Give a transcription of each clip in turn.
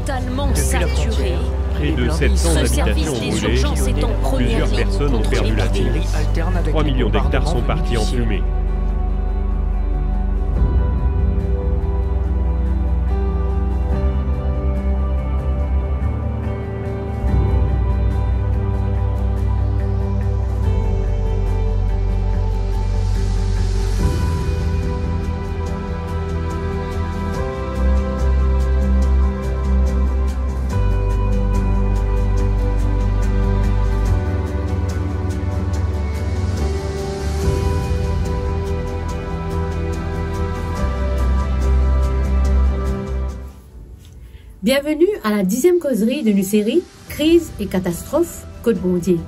totalement Depuis la saturé. frontière, Près de les 700 Ce habitations service ont des brûlé, urgences est en première plusieurs ligne personnes ont contre perdu les la vie. bactéries. alterne avec 3 les millions d'hectares sont bombardements partis en initiés. fumée. Bienvenue à la 10e causerie de notre série Crise et catastrophe Côte Bondier.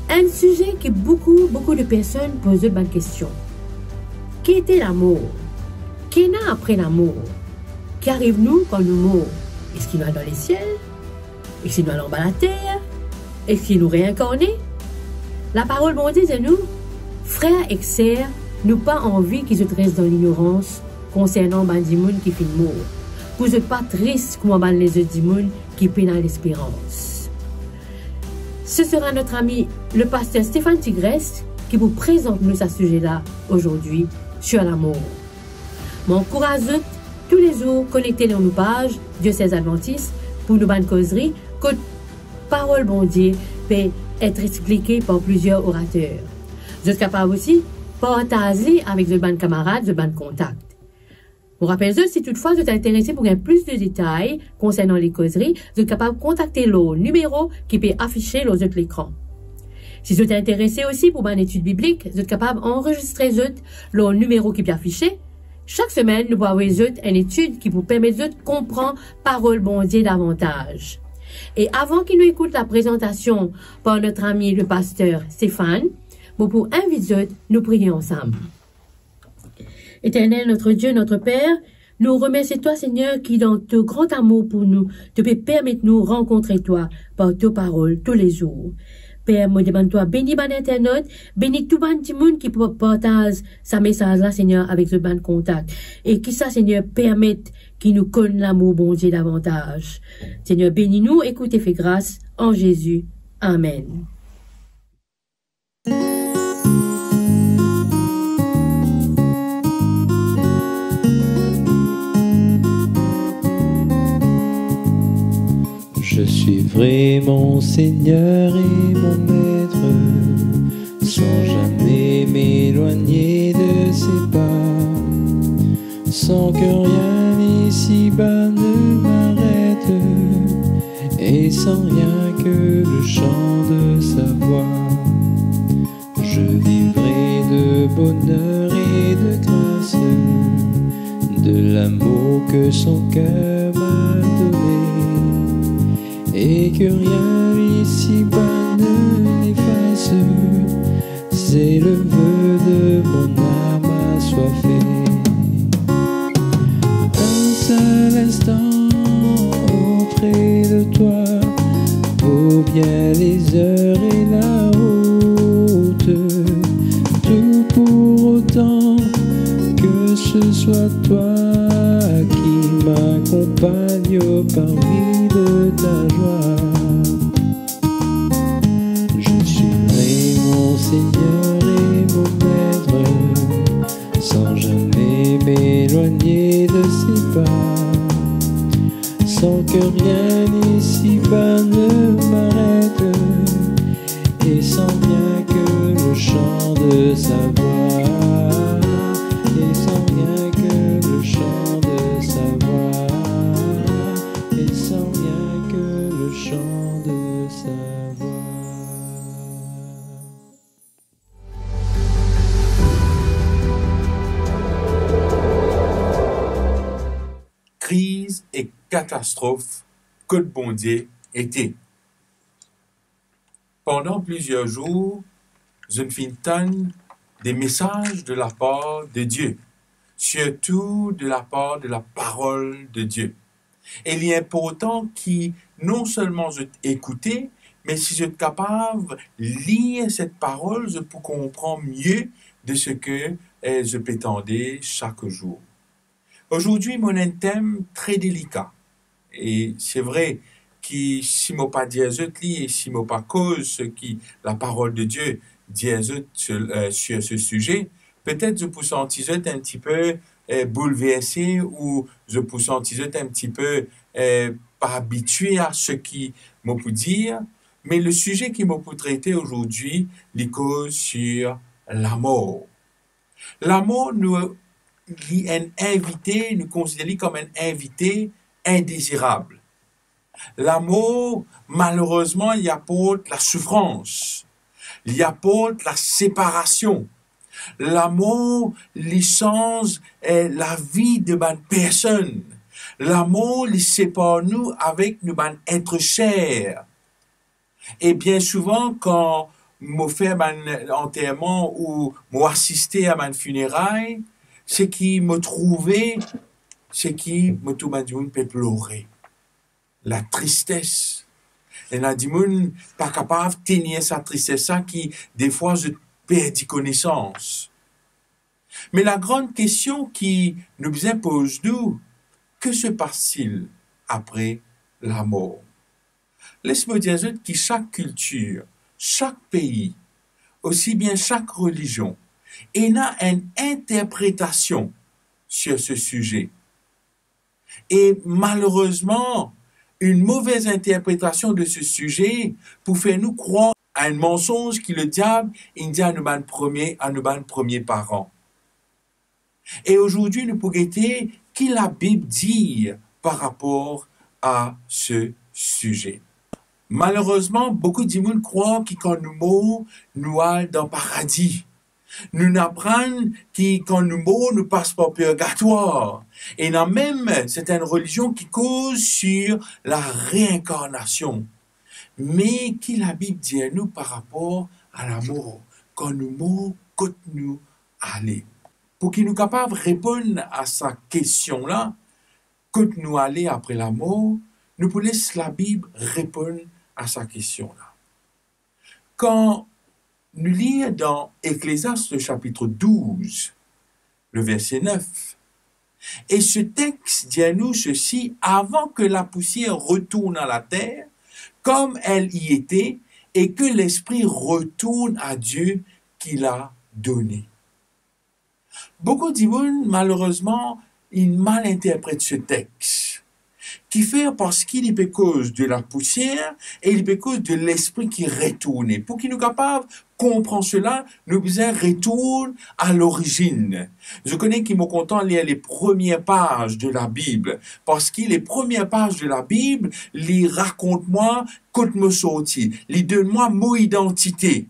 Un sujet que beaucoup de personnes posent de bonnes questions. Qu'était l'amour? Qu'est-ce après l'amour? Qu'arrive-nous quand nous mourons? Est-ce qu'il nous a dans les ciels? Est-ce qu'il nous a en bas la terre? Est-ce qu'il nous réincarne? La parole Bondier de nous, frères et sœurs, nous pas envie qu'ils se restent dans l'ignorance concernant Bandimoun qui finit mort. Vous n'êtes pas triste comme les autres Dimoun qui peinent à l'espérance. Ce sera notre ami le pasteur Stéphane Tigresse qui vous présente nous ce sujet-là aujourd'hui sur l'amour. M'encourage tous les jours connectés dans nos pages Diocèse Adventiste pour nos bonnes causeries que parole bon Dieu peut être expliquée par plusieurs orateurs. Vous êtes capable aussi partager avec vos bonnes camarades, vos bonnes contacts. Vous rappelez si toutefois vous êtes intéressé pour gagner plus de détails concernant les causeries, vous êtes capable de contacter le numéro qui peut afficher aux autres l'écran. Si vous êtes intéressé aussi pour une étude biblique, vous êtes capable d'enregistrer le numéro qui peut afficher. Chaque semaine, nous avons une étude qui vous permet de comprendre parole bon Dieu davantage. Et avant qu'il nous écoute la présentation par notre ami le pasteur Stéphane, vous pouvez inviter nous prier ensemble. Éternel, notre Dieu, notre Père, nous remercions toi, Seigneur, qui, dans ton grand amour pour nous, te peut permettre nous rencontrer toi par tes paroles tous les jours. Père, moi demande toi, bénis ban Internet, bénis tout ban monde qui partage sa message là, Seigneur, avec ce ban contact. Et qui ça, Seigneur, permette qu'il nous connaisse l'amour bon Dieu davantage. Seigneur, bénis-nous, écoute et fais grâce en Jésus. Amen. Je suivrai mon Seigneur et mon Maître, sans jamais m'éloigner de ses pas, sans que rien ici-bas ne m'arrête, et sans rien que le chant de sa voix. Je vivrai de bonheur et de grâce, de l'amour que son cœur m'a donné, et que rien ici-bas ne l'efface. C'est le vœu de mon âme assoiffée. Un seul instant auprès de toi, vaut bien les heures et la route. Tout pour autant que ce soit toi qui m'accompagne parmi de ta joie. Je suivrai mon Seigneur et mon Maître, sans jamais m'éloigner de ses pas, sans que rien ici-bas ne m'arrête, et sans bien que le chant de sa voix, et sans bien que le chant de sa voix, et sans bien que le chant de sa voix. Crise et catastrophe, Côte Bondier été. Pendant plusieurs jours, je me fis entendre des messages de la part de Dieu, surtout de la part de la parole de Dieu. Et il est important qui non seulement je écouter, mais si je suis capable de lire cette parole, je peux comprendre mieux de ce que je prétendais chaque jour. Aujourd'hui, mon un thème très délicat. Et c'est vrai que si je pas dit et si je pas cause ce qui la parole de Dieu dit sur ce sujet, peut-être je peux sentir un petit peu bouleversé ou je peux sentir un petit peu pas habitué à ce qui me peut dire. Mais le sujet qui me peut traiter aujourd'hui, les causes sur l'amour. L'amour nous est un invité, nous considérons comme un invité indésirable. L'amour, malheureusement, il apporte la souffrance, il apporte la séparation. L'amour, il change la vie de une personne. L'amour, il sépare nous avec nous être chers. Et bien souvent, quand je fais un enterrement ou m'assister à un funérailles, ce qui me trouvait, ce qui me tout peut pleurer. La tristesse. Et la dimoun pas capable de tenir sa tristesse, ça qui, des fois, je perds connaissance. Mais la grande question qui nous impose, nous, que se passe-t-il après la mort? Laisse-moi dire que chaque culture, chaque pays, aussi bien chaque religion, a une interprétation sur ce sujet. Et malheureusement, une mauvaise interprétation de ce sujet pour faire nous croire à un mensonge qui le diable il dit à nos premiers parents. Et aujourd'hui, nous pouvons guetter qui la Bible dit par rapport à ce sujet. Malheureusement, beaucoup de gens croient que quand nous mourons, nous allons dans le paradis. Nous apprenons que quand nous mourons, nous passons par le purgatoire. Et il y a même certaines religions qui causent sur la réincarnation. Mais qui la Bible dit à nous par rapport à la mort? Quand nous mourons, quand nous allons? Pour qu'il nous capable de répondre à cette question-là, quand nous allons après la mort, nous pouvons laisser la Bible répondre à cette question-là. Quand nous lisons dans Ecclésiaste chapitre 12, le verset 9, et ce texte dit à nous ceci: avant que la poussière retourne à la terre, comme elle y était, et que l'esprit retourne à Dieu qui l'a donné. Beaucoup de gens, malheureusement, ils mal interprètent ce texte, qui fait parce qu'il est à cause de la poussière et il est à cause de l'esprit qui retourne. Pour qu'il nous capable de comprendre cela, nous devons retourner à l'origine. Je connais qui m'ont content de lire les premières pages de la Bible, parce que les premières pages de la Bible, les raconte-moi quand me sorti, les donne-moi mon identité.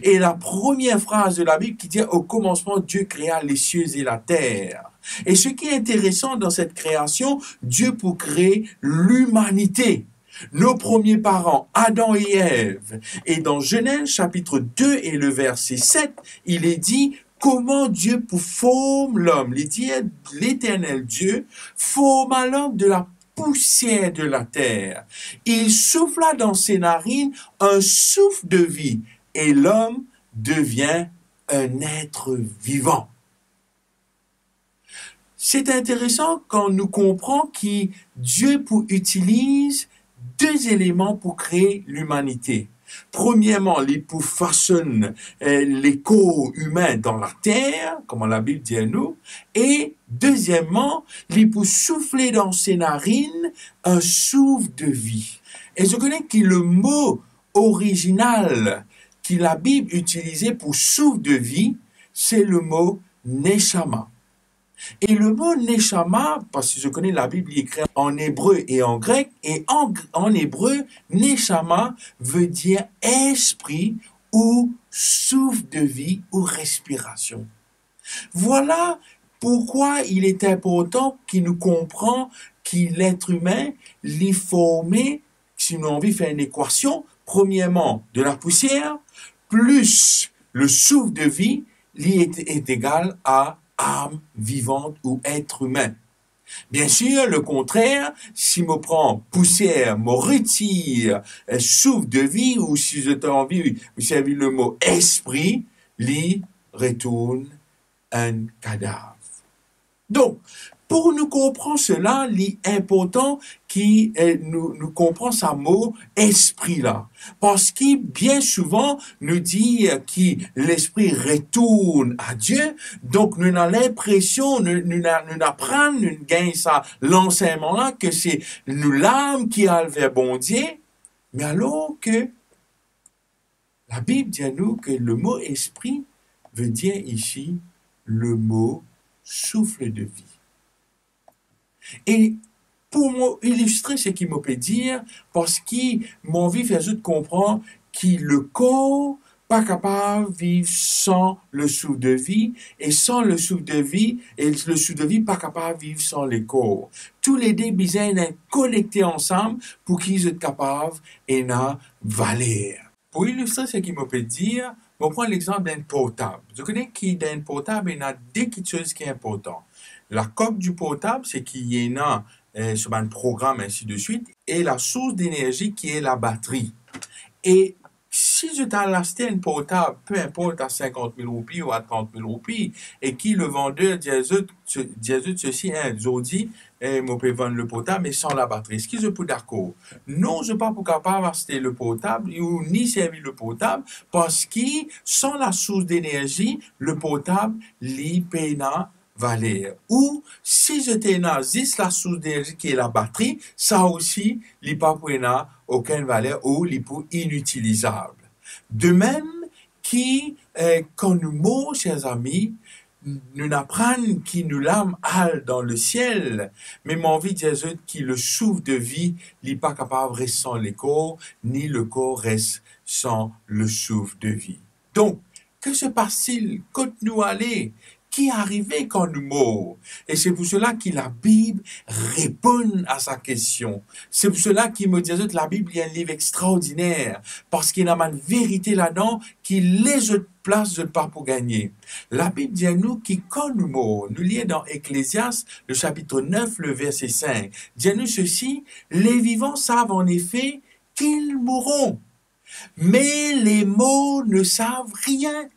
Et la première phrase de la Bible qui dit « Au commencement, Dieu créa les cieux et la terre ». Et ce qui est intéressant dans cette création, Dieu pour créer l'humanité. Nos premiers parents, Adam et Ève. Et dans Genèse chapitre 2 et le verset 7, il est dit comment Dieu pour former l'homme. Il dit l'Éternel Dieu forma l'homme de la poussière de la terre. Il souffla dans ses narines un souffle de vie. Et l'homme devient un être vivant. C'est intéressant quand nous comprenons que Dieu utilise deux éléments pour créer l'humanité. Premièrement, il pour façonner les corps humains dans la terre, comme la Bible dit à nous, et deuxièmement, il pour souffler dans ses narines un souffle de vie. Et je connais que le mot original que la Bible utilisait pour souffle de vie, c'est le mot neshama. Et le mot neshama, parce que je connais la Bible écrite en hébreu et en grec, et en hébreu, neshama veut dire esprit ou souffle de vie ou respiration. Voilà pourquoi il est important qu'il nous comprenne que l'être humain l'est formé, si nous avons envie de faire une équation, premièrement de la poussière, plus le souffle de vie, est égal à âme vivante ou être humain. Bien sûr, le contraire, si je prends poussière, me retire souffle de vie, ou si j'ai envie de servir le mot esprit, retourne un cadavre. Donc, Pour nous comprendre cela, l'important qui nous comprend sa mot esprit là. Parce qu'il bien souvent nous dit que l'esprit retourne à Dieu. Donc nous avons l'impression, nous apprenons, nous gagnons ça, l'enseignement là, que c'est nous l'âme qui a le vers bon Dieu. Mais alors que la Bible dit à nous que le mot esprit veut dire ici le mot souffle de vie. Et pour illustrer ce qu'il m'a peut dire, parce qu'il m'a envie de faire juste comprendre que le corps pas capable de vivre sans le souffle de vie, et sans le souffle de vie, et le souffle de vie pas capable de vivre sans le corps. Tous les deux besoin d'être connectés ensemble pour qu'ils soient capables et na valer. Pour illustrer ce qu'il m'a peut dire, on prend l'exemple d'un portable. Je connais qu'il d'un portable, il y a deux choses qui sont importantes. La coque du portable, c'est qu'il y a sur un programme, ainsi de suite, et la source d'énergie qui est la batterie. Et si je t'ai acheté un portable, peu importe à 50 000 roupies ou à 30 000 roupies, et qui le vendeur dit ceci, je dis, je peux vendre le portable, mais sans la batterie. Est-ce que je peux d'accord? Non, je ne suis pas capable d'acheter le portable, ou ni servir le portable, parce que sans la source d'énergie, le portable, l'IPNA, valeur. Ou, si je t'ai juste la source d'énergie qui est la batterie, ça aussi, il pas aucune valeur ou il est inutilisable. De même, quand nous mourons, chers amis, nous apprenons qui nous l'âme hale dans le ciel, mais mon envie de dire que le souffle de vie n'est pas capable de rester sans le corps, ni le corps reste sans le souffle de vie. Donc, que se passe-t-il quand nous allons? Qui est arrivé quand nous mourons? Et c'est pour cela que la Bible répond à sa question. C'est pour cela qu'il me dit que la Bible est un livre extraordinaire, parce qu'il y a une vérité là-dedans qui les autres places de pas pour gagner. La Bible dit à nous que quand nous mourons, nous lisons dans Ecclésiaste, le chapitre 9, le verset 5, dit à nous ceci: les vivants savent en effet qu'ils mourront, mais les morts ne savent rien.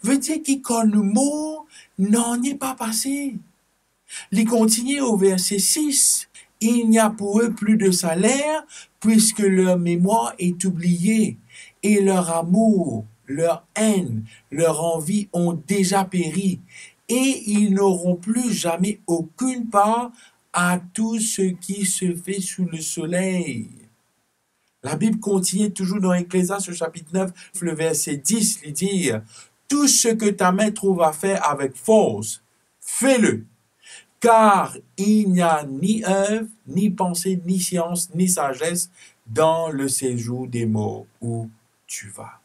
Veut dire que quand nous mourons, n'en est pas passé. Il continue au verset 6. Il n'y a pour eux plus de salaire, puisque leur mémoire est oubliée, et leur amour, leur haine, leur envie ont déjà péri, et ils n'auront plus jamais aucune part à tout ce qui se fait sous le soleil. La Bible continue toujours dans Ecclésiaste, chapitre 9, le verset 10, il dit: tout ce que ta main trouve à faire avec force, fais-le, car il n'y a ni œuvre, ni pensée, ni science, ni sagesse dans le séjour des morts où tu vas.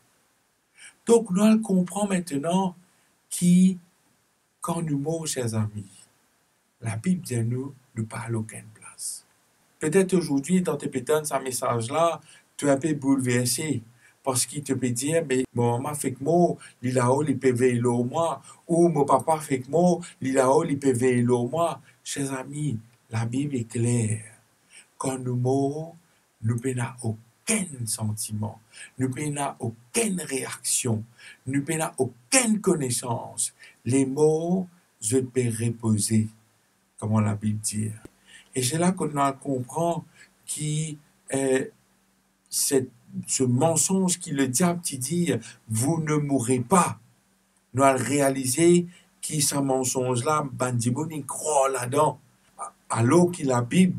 Donc, nous comprenons maintenant qui, quand nous mourons, chers amis, la Bible dit à nous, nous parle aucune place. Peut-être aujourd'hui, dans tes pétons, ce message-là, tu es un peu bouleversé. Parce qu'il te peut dire, mais mon maman fait que moi, là-haut, il peut veiller au moi. Ou mon papa fait que moi, là-haut, il peut veiller au moi. Chers amis, la Bible est claire. Quand nous mourons, nous n'avons aucun sentiment. Nous n'avons aucune réaction. Nous n'avons aucune connaissance. Les morts, je peux reposer, comme la Bible dit. Et c'est là qu'on comprend que ce mensonge qui le diable te dit, vous ne mourrez pas. Nous allons réaliser que ce mensonge-là, bandimoni croit là-dedans. Alors que la Bible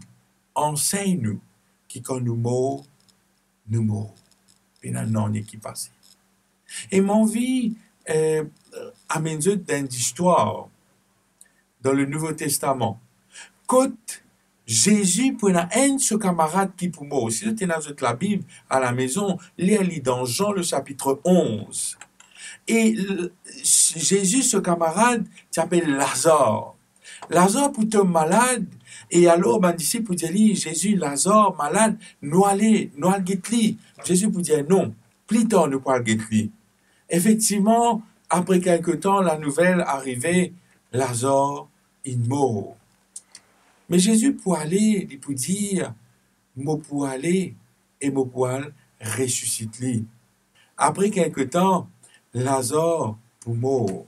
enseigne nous que quand nous mourons, nous mourons. Et non, qui passe. Et mon vie amène d'une histoire dans le Nouveau Testament. Quand Jésus pour un ce camarade qui pour moi, si tu as la Bible à la maison, lis dans Jean le chapitre 11. Et Jésus, ce camarade, s'appelle Lazare. Lazare pour tomber malade, et alors, ben, disciple pour dire, Jésus, Lazare, malade, nous allons guetli. Jésus pour dire, non, plus tard, nous pas guetli. Effectivement, après quelque temps, la nouvelle arrivait, Lazare, il mort. Mais Jésus pour aller, il peut dire, moi pour aller, et moi pour ressusciter. Après quelque temps, Lazare pour mort.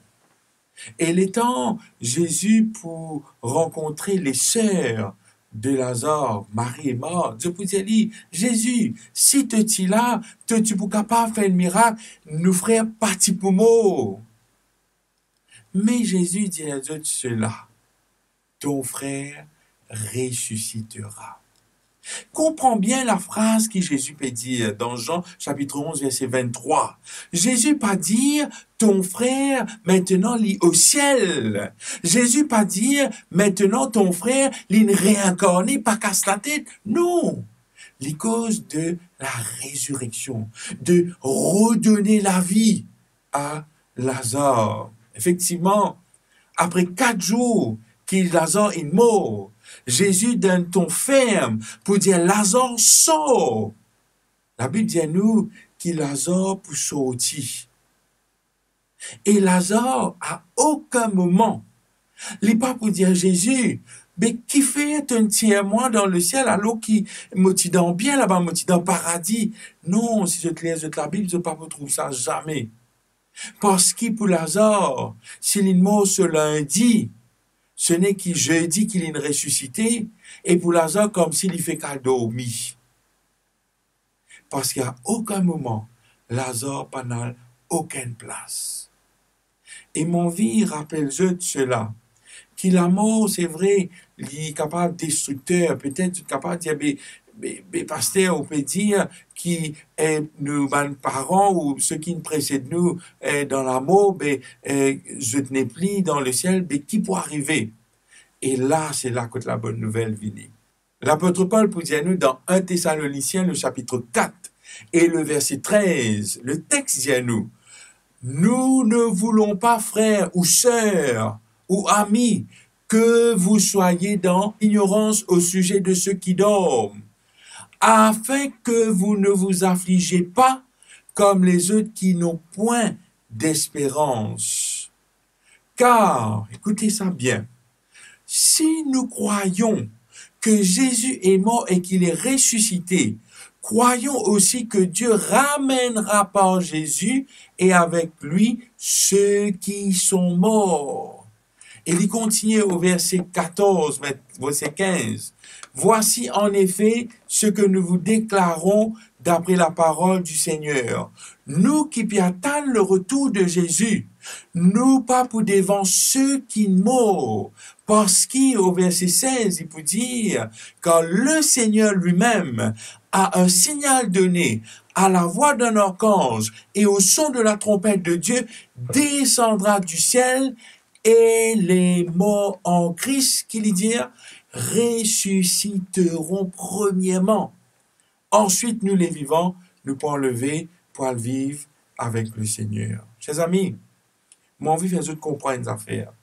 Et l'étant Jésus pour rencontrer les sœurs de Lazare, Marie et Marthe, je peux dire, Jésus, si tu es là, tu peux capable faire un miracle, nous frères partis pour moi. Mais Jésus dit à eux cela, ton frère ressuscitera. Comprends bien la phrase que Jésus peut dire dans Jean chapitre 11 verset 23. Jésus pas dire ton frère maintenant lit au ciel. Jésus pas dire maintenant ton frère lit réincarné pas casse la tête. Non. Les causes de la résurrection, de redonner la vie à Lazare. Effectivement, après 4 jours que Lazare est mort, Jésus donne ton ferme pour dire Lazare sort. La Bible dit à nous que Lazare peut sortir. Et Lazare, à aucun moment, il n'est pas pour dire Jésus, mais qui fait un tiers-mois dans le ciel alors qu'il me dans bien là-bas, me dans le paradis. Non, si je te lis la Bible, je ne peux pas trouver ça jamais. Parce que pour Lazare, s'il est mort ce lundi, ce n'est que jeudi qu'il est ressuscité, et pour Lazare, comme s'il y fait qu'à dormir. Parce qu'à aucun moment, Lazare n'a aucune place. Et mon vie rappelle-je de cela, que la mort, c'est vrai, il est capable destructeur, peut-être capable de dire, mais pasteur, on peut dire qui est nos parents ou ceux qui nous précèdent nous dans la mort, je n'ai plus dans le ciel, mais qui peut arriver? Et là, c'est là que la bonne nouvelle vient. L'apôtre Paul peut dire nous dans 1 Thessaloniciens, le chapitre 4 et le verset 13, le texte dit à nous, nous ne voulons pas, frères ou sœurs ou amis, que vous soyez dans ignorance au sujet de ceux qui dorment, afin que vous ne vous affligez pas comme les autres qui n'ont point d'espérance. Car, écoutez ça bien, si nous croyons que Jésus est mort et qu'il est ressuscité, croyons aussi que Dieu ramènera par Jésus et avec lui ceux qui sont morts. Et il continue au verset 14, verset 15. Voici en effet ce que nous vous déclarons d'après la parole du Seigneur. Nous qui attendons le retour de Jésus, nous pas pour devant ceux qui meurent, parce qu'au verset 16, il peut dire, quand le Seigneur lui-même a un signal donné à la voix d'un archange et au son de la trompette de Dieu, descendra du ciel et les morts en Christ, qu'il dit, ressusciteront premièrement. Ensuite, nous les vivants, nous pourrons lever pour vivre avec le Seigneur. Chers amis, mon envie fait de comprendre une affaire.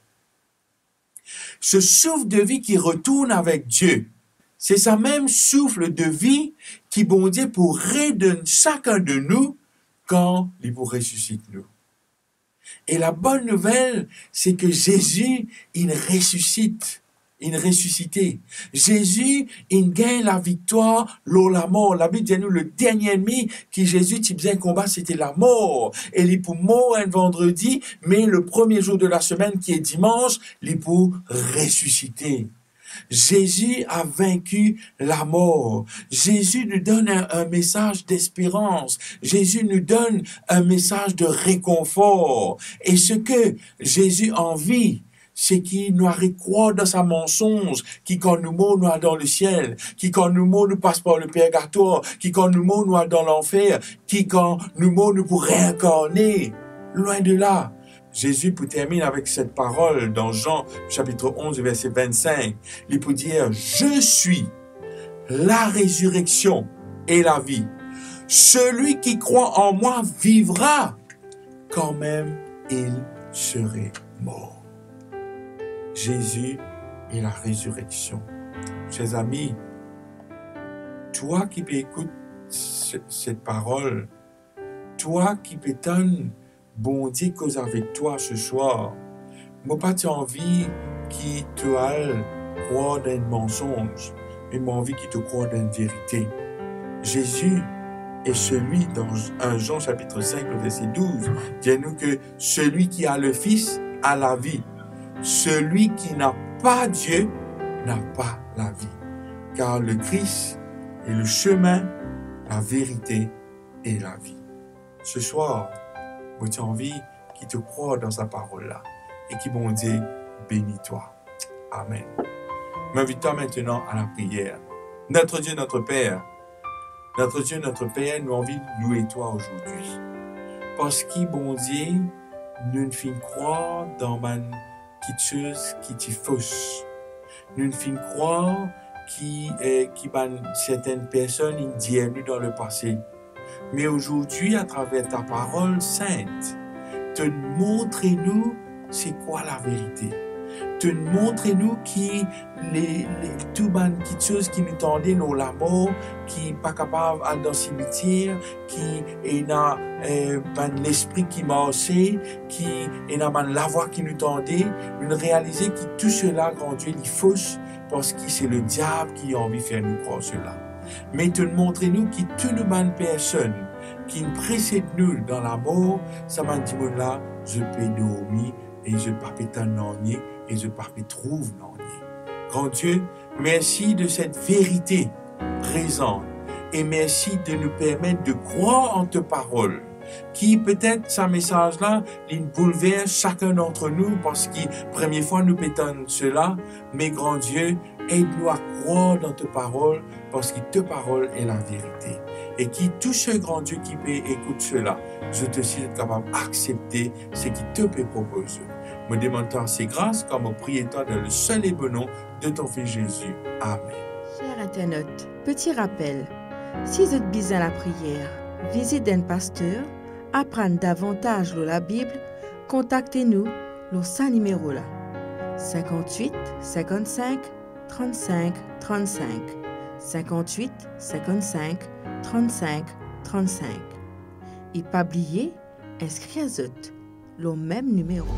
Ce souffle de vie qui retourne avec Dieu, c'est ça même souffle de vie qui, bon Dieu, pour redonner chacun de nous quand il vous ressuscite nous. Et la bonne nouvelle, c'est que Jésus, il ressuscite. Il ressuscité. Jésus, il gagne la victoire, la mort. La Bible dit nous, le dernier ennemi qui Jésus faisait un combat, c'était la mort. Et il est pour mort un vendredi, mais le premier jour de la semaine, qui est dimanche, il est pour ressusciter. Jésus a vaincu la mort. Jésus nous donne un message d'espérance. Jésus nous donne un message de réconfort. Et ce que Jésus envie, c'est qu'il nous croire dans sa mensonge, qui quand nous mourons, nous dans le ciel, qui quand nous mourons, nous passe par le purgatoire, qui quand nous mourons, nous dans l'enfer, qui quand nous mourons, nous pour réincarner. Loin de là. Jésus pour terminer avec cette parole dans Jean chapitre 11 verset 25. Il peut dire, je suis la résurrection et la vie. Celui qui croit en moi vivra quand même il serait mort. Jésus est la résurrection. Chers amis, toi qui peux écouter cette parole, toi qui peux t'en bon Dieu cause avec toi ce soir, moi pas envie qui te aille croire dans un mensonge, mais moi envie qui te croire dans une vérité. Jésus est celui, dans 1 Jean chapitre 5, verset 12, dit-nous que celui qui a le Fils à la vie. Celui qui n'a pas Dieu n'a pas la vie. Car le Christ est le chemin, la vérité et la vie. Ce soir, j'ai envie qu'il te croie dans sa parole-là et qui bon Dieu bénis-toi. Amen. M'invite-toi maintenant à la prière. Notre Dieu, notre Père, notre Dieu, notre Père, nous avons envie de louer toi aujourd'hui. Parce que, bon Dieu, nous ne finissons croire dans quelque chose qui est fausse. Nous ne finissons croire qui certaines personnes ils disent dans le passé. Mais aujourd'hui, à travers ta parole sainte, te montre-nous c'est quoi la vérité. Te montre-nous qui tout quelque chose qui nous tendait dans la mort, qui n'est pas capable d'aller dans le cimetière, qui est dans l'esprit qui marchait, qui est dans la voix qui nous tendait, nous réaliser que tout cela, grand Dieu, il est fausse parce que c'est le diable qui a envie de faire nous croire cela. Mais te montrer-nous que toutes les bonnes personnes qui nous précèdent nous dans la mort, ça m'a dit là, je peux dormir et je ne peux pas t'ennuyer et je ne peux pas trouver l'ennuyer. Grand Dieu, merci de cette vérité présente et merci de nous permettre de croire en tes paroles. Qui peut-être, ce message-là, il bouleverse chacun d'entre nous parce que première fois nous pétons cela, mais grand Dieu, aide-nous à croire dans tes paroles parce que tes paroles est la vérité. Et qui tout ce grand Dieu qui peut écouter cela, je te suis capable d'accepter ce qui te peut proposer. Me demande-toi ces grâces comme au prier-toi dans le seul et bon nom de ton Fils Jésus. Amen. Chers internautes, petit rappel, si vous êtes besoin la prière, visitez un pasteur, apprendre davantage la Bible, contactez-nous sur ce numéro-là. 58 55 35 35 58 55 35 35 et pas oublier, inscrivez-vous le même numéro.